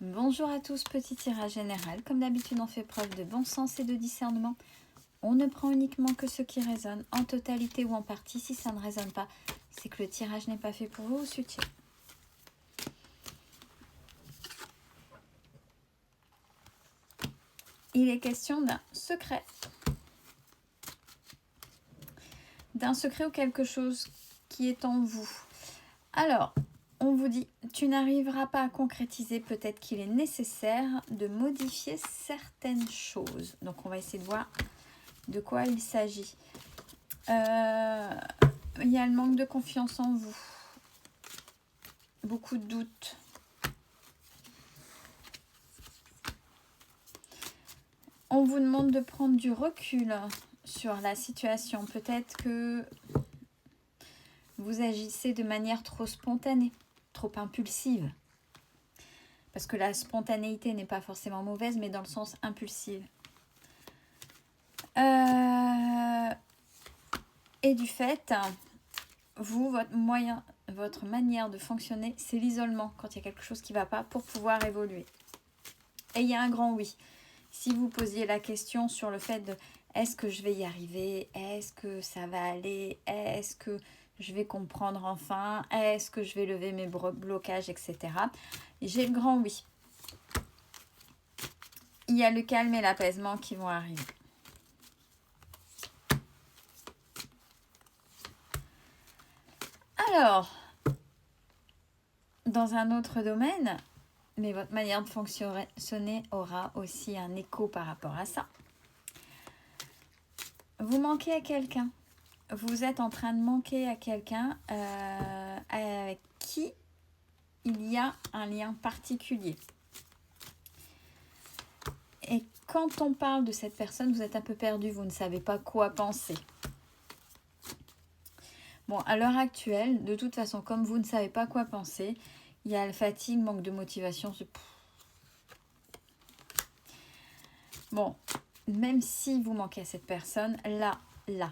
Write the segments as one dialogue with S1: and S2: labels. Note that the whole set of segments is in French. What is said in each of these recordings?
S1: Bonjour à tous, petit tirage général. Comme d'habitude, on fait preuve de bon sens et de discernement. On ne prend uniquement que ce qui résonne, en totalité ou en partie. Si ça ne résonne pas, c'est que le tirage n'est pas fait pour vous ou soutien. Il est question d'un secret. D'un secret ou quelque chose qui est en vous. Alors, on vous dit, tu n'arriveras pas à concrétiser, peut-être qu'il est nécessaire de modifier certaines choses. Donc, on va essayer de voir de quoi il s'agit. Il y a le manque de confiance en vous. Beaucoup de doutes. On vous demande de prendre du recul sur la situation. Peut-être que vous agissez de manière trop spontanée, trop impulsive. Parce que la spontanéité n'est pas forcément mauvaise, mais dans le sens impulsive. Et du fait, vous, votre manière de fonctionner, c'est l'isolement quand il y a quelque chose qui ne va pas pour pouvoir évoluer. Et il y a un grand oui. Si vous posiez la question sur le fait de est-ce que je vais y arriver, est-ce que ça va aller, est-ce que je vais comprendre enfin, est-ce que je vais lever mes blocages, etc. J'ai le grand oui. Il y a le calme et l'apaisement qui vont arriver. Alors, dans un autre domaine, mais votre manière de fonctionner aura aussi un écho par rapport à ça. Vous manquez à quelqu'un. Vous êtes en train de manquer à quelqu'un avec qui il y a un lien particulier. Et quand on parle de cette personne, vous êtes un peu perdu, vous ne savez pas quoi penser. Bon, à l'heure actuelle, de toute façon, comme vous ne savez pas quoi penser, il y a la fatigue, manque de motivation. Bon, même si vous manquez à cette personne, là,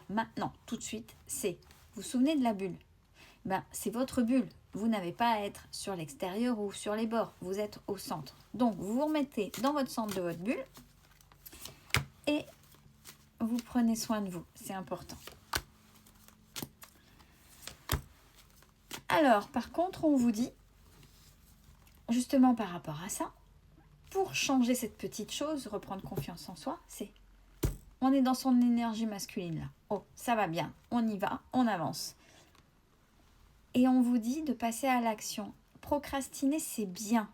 S1: maintenant, tout de suite, c'est, vous vous souvenez de la bulle? Ben, c'est votre bulle. Vous n'avez pas à être sur l'extérieur ou sur les bords. Vous êtes au centre. Donc, vous vous remettez dans votre centre de votre bulle et vous prenez soin de vous. C'est important. Alors, par contre, on vous dit, justement par rapport à ça, pour changer cette petite chose, reprendre confiance en soi, c'est, on est dans son énergie masculine là. Oh, ça va bien, on y va, on avance. Et on vous dit de passer à l'action. Procrastiner, c'est bien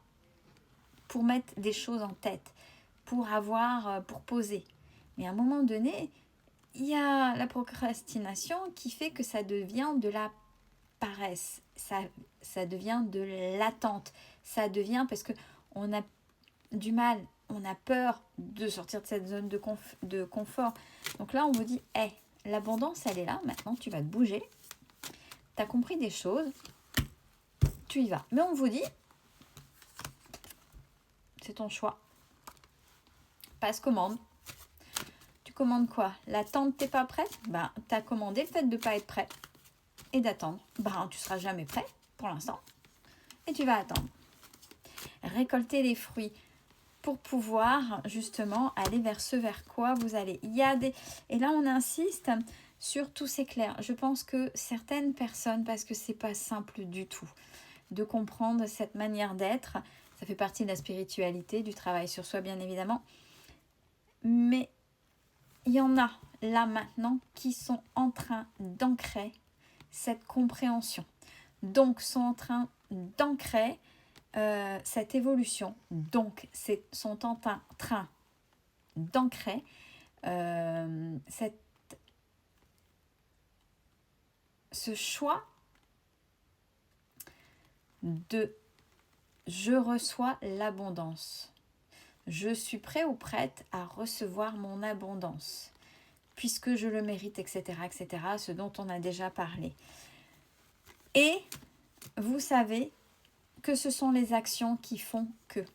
S1: pour mettre des choses en tête, pour poser. Mais à un moment donné, il y a la procrastination qui fait que ça devient de la paresse, ça devient de l'attente, ça devient parce qu'on a du mal, on a peur de sortir de cette zone de confort. Donc là, on vous dit, hey, l'abondance, elle est là, maintenant tu vas te bouger, tu as compris des choses, tu y vas. Mais on vous dit, c'est ton choix, passe commande. Tu commandes quoi? L'attente, t'es pas prêt? Ben, tu as commandé le fait de ne pas être prêt et d'attendre. Ben, tu seras jamais prêt pour l'instant et tu vas attendre. Récolter les fruits pour pouvoir justement aller vers ce vers quoi vous allez. Il y a des... Et là, on insiste sur tous ces clairs. Je pense que certaines personnes, parce que c'est pas simple du tout de comprendre cette manière d'être, ça fait partie de la spiritualité, du travail sur soi bien évidemment, mais il y en a là maintenant qui sont en train d'ancrer cette compréhension. Donc, sont en train d'ancrer cette évolution. Donc, sont en train d'ancrer ce choix de je reçois l'abondance. Je suis prêt ou prête à recevoir mon abondance, puisque je le mérite, etc., etc., ce dont on a déjà parlé. Et vous savez que ce sont les actions qui font que.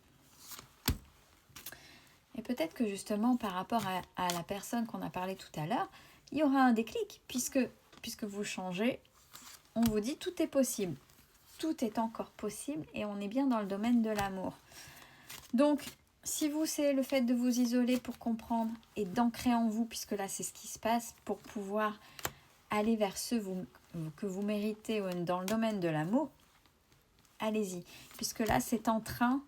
S1: Et peut-être que justement, par rapport à la personne qu'on a parlé tout à l'heure, il y aura un déclic, puisque vous changez, on vous dit tout est possible. Tout est encore possible et on est bien dans le domaine de l'amour. Donc, si vous, c'est le fait de vous isoler pour comprendre et d'ancrer en vous, puisque là, c'est ce qui se passe, pour pouvoir aller vers ceux que vous méritez dans le domaine de l'amour, allez-y. Puisque là, c'est en train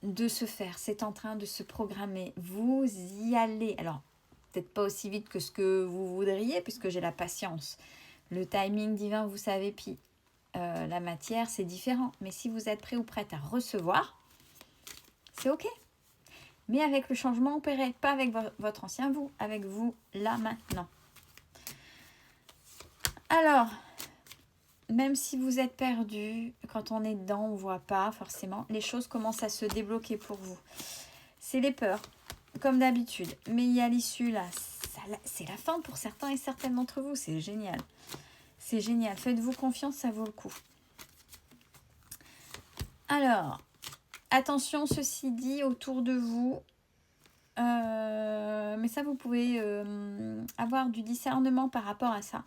S1: de se faire, c'est en train de se programmer. Vous y allez. Alors, peut-être pas aussi vite que ce que vous voudriez, puisque j'ai la patience. Le timing divin, vous savez, puis la matière, c'est différent. Mais si vous êtes prêt ou prête à recevoir, c'est OK. Mais avec le changement opéré, pas avec votre ancien vous, avec vous, là, maintenant. Alors, même si vous êtes perdu, quand on est dedans, on ne voit pas forcément, les choses commencent à se débloquer pour vous. C'est les peurs, comme d'habitude. Mais il y a l'issue là, c'est la fin pour certains et certaines d'entre vous, c'est génial. C'est génial, faites-vous confiance, ça vaut le coup. Alors, attention, ceci dit, autour de vous, mais ça vous pouvez avoir du discernement par rapport à ça.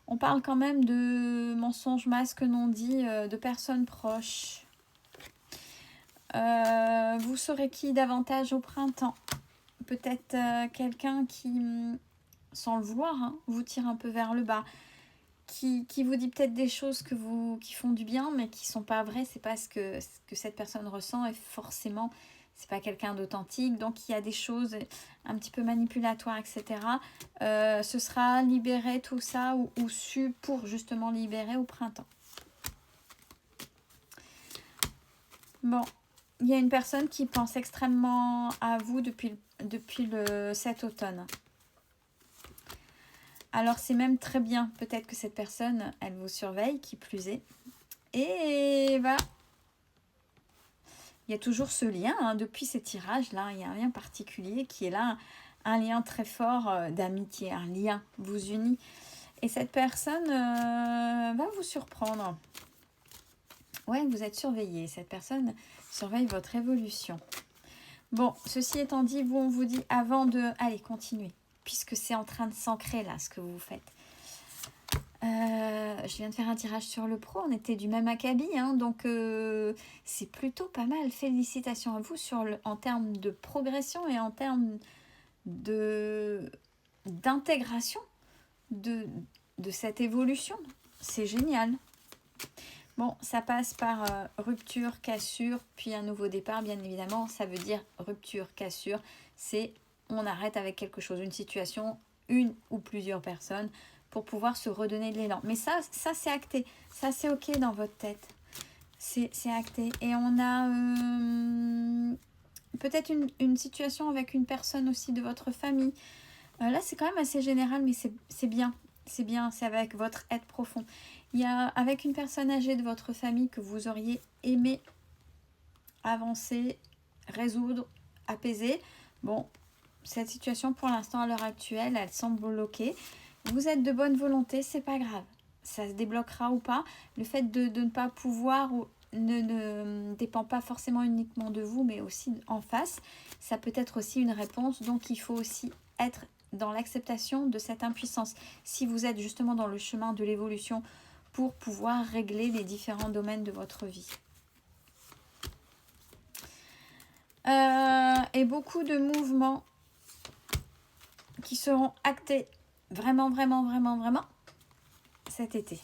S1: On parle quand même de mensonges, masques non dits, de personnes proches. Vous saurez qui davantage au printemps. Peut-être quelqu'un qui, sans le vouloir, hein, vous tire un peu vers le bas. Qui vous dit peut-être des choses qui font du bien, mais qui ne sont pas vraies. C'est pas ce que cette personne ressent et forcément, c'est pas quelqu'un d'authentique. Donc, il y a des choses un petit peu manipulatoires, etc. Ce sera libéré tout ça ou su pour justement libérer au printemps. Bon, il y a une personne qui pense extrêmement à vous depuis cet automne. Alors c'est même très bien, peut-être que cette personne, elle vous surveille, qui plus est. Et bah, il y a toujours ce lien, hein, depuis ces tirages-là, il y a un lien particulier qui est là, un lien très fort d'amitié, un lien vous unit. Et cette personne va vous surprendre. Ouais, vous êtes surveillé, cette personne surveille votre évolution. Bon, ceci étant dit, on vous dit avant de... Allez, continuez. Puisque c'est en train de s'ancrer là, ce que vous faites. Je viens de faire un tirage sur le pro, on était du même acabit, hein, donc c'est plutôt pas mal. Félicitations à vous en termes de progression et en termes d'intégration de cette évolution. C'est génial. Bon, ça passe par rupture, cassure, puis un nouveau départ, bien évidemment. Ça veut dire rupture, cassure, c'est on arrête avec quelque chose, une situation, une ou plusieurs personnes, pour pouvoir se redonner de l'élan. Mais ça c'est acté, ça c'est OK dans votre tête. C'est acté. Et on a peut-être une situation avec une personne aussi de votre famille. Là, c'est quand même assez général, mais c'est bien. C'est bien, c'est avec votre être profond. Il y a avec une personne âgée de votre famille que vous auriez aimé avancer, résoudre, apaiser. Bon, cette situation pour l'instant à l'heure actuelle, elle semble bloquée. Vous êtes de bonne volonté, c'est pas grave. Ça se débloquera ou pas. Le fait de ne pas pouvoir ne dépend pas forcément uniquement de vous, mais aussi en face. Ça peut être aussi une réponse, donc il faut aussi être dans l'acceptation de cette impuissance. Si vous êtes justement dans le chemin de l'évolution pour pouvoir régler les différents domaines de votre vie. Et beaucoup de mouvements qui seront actés vraiment, vraiment, vraiment, vraiment cet été.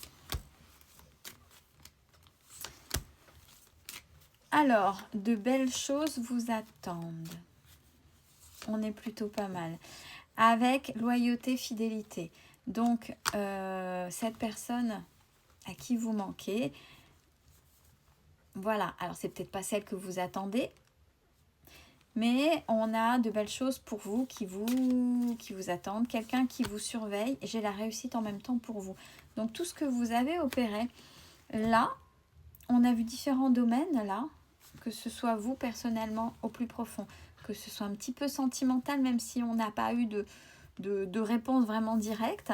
S1: Alors, de belles choses vous attendent. On est plutôt pas mal. Avec loyauté, fidélité. Donc, cette personne à qui vous manquez, voilà. Alors, c'est peut-être pas celle que vous attendez, mais on a de belles choses pour vous qui vous attendent. Quelqu'un qui vous surveille. J'ai la réussite en même temps pour vous. Donc, tout ce que vous avez opéré, là, on a vu différents domaines, là, que ce soit vous personnellement au plus profond, que ce soit un petit peu sentimental, même si on n'a pas eu de réponse vraiment directe.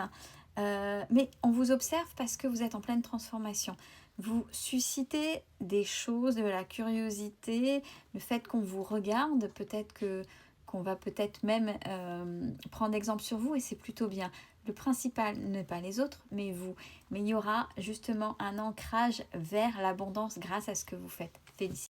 S1: Mais on vous observe parce que vous êtes en pleine transformation. Vous suscitez des choses, de la curiosité, le fait qu'on vous regarde, peut-être qu'on va peut-être même prendre exemple sur vous et c'est plutôt bien. Le principal n'est pas les autres, mais vous. Mais il y aura justement un ancrage vers l'abondance grâce à ce que vous faites. Félicitations.